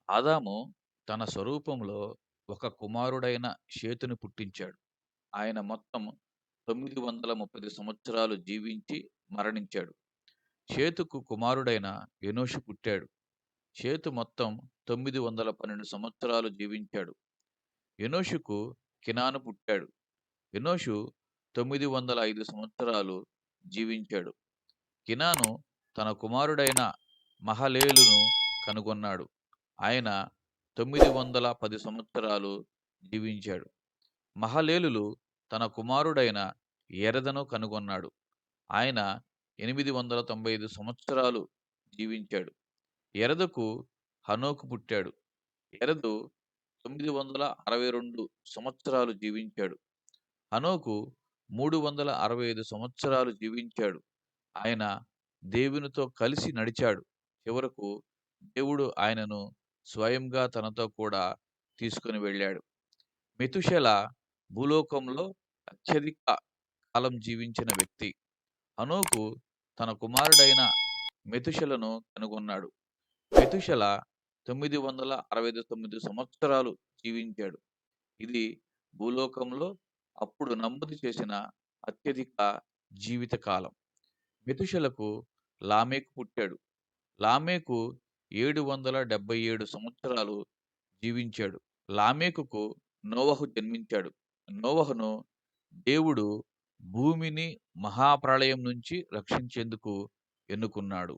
ఆదాము తన స్వరూపంలో ఒక కుమారుడైన షేతుని పుట్టించాడు. ఆయన మొత్తం 930 సంవత్సరాలు జీవించి మరణించాడు. షేతుకు కుమారుడైన ఎనోషు పుట్టాడు. షేతు మొత్తం 912 సంవత్సరాలు జీవించాడు. ఎనోషుకు కెనాను పుట్టాడు. ఎనోషు 905 సంవత్సరాలు జీవించాడు. కెనాను తన కుమారుడైన మహలేలును కనుగొన్నాడు. ఆయన 910 సంవత్సరాలు జీవించాడు. మహలేలులు తన కుమారుడైన యెరెదును కనుగొన్నాడు. ఆయన 895 సంవత్సరాలు జీవించాడు. యెరెదుకు హనోకు పుట్టాడు. యెరెదు 962 సంవత్సరాలు జీవించాడు. హనోకు 365 సంవత్సరాలు జీవించాడు. ఆయన దేవునితో కలిసి నడిచాడు. చివరకు దేవుడు ఆయనను స్వయంగా తనతో కూడా తీసుకొని వెళ్ళాడు. మెతుషెల భూలోకంలో అత్యధిక కాలం జీవించిన వ్యక్తి. హనోకు తన కుమారుడైన మెతుషెలను కనుగొన్నాడు. మెతుషెల 969 సంవత్సరాలు జీవించాడు. ఇది భూలోకంలో అప్పుడు నమోదు చేసిన అత్యధిక జీవిత కాలం. మెతుషెలకు లామెకు పుట్టాడు. లామెకు 777 సంవత్సరాలు జీవించాడు. లామెకుకు నోవహు జన్మించాడు. నోవహును దేవుడు భూమిని మహాప్రళయం నుంచి రక్షించేందుకు ఎన్నుకున్నాడు.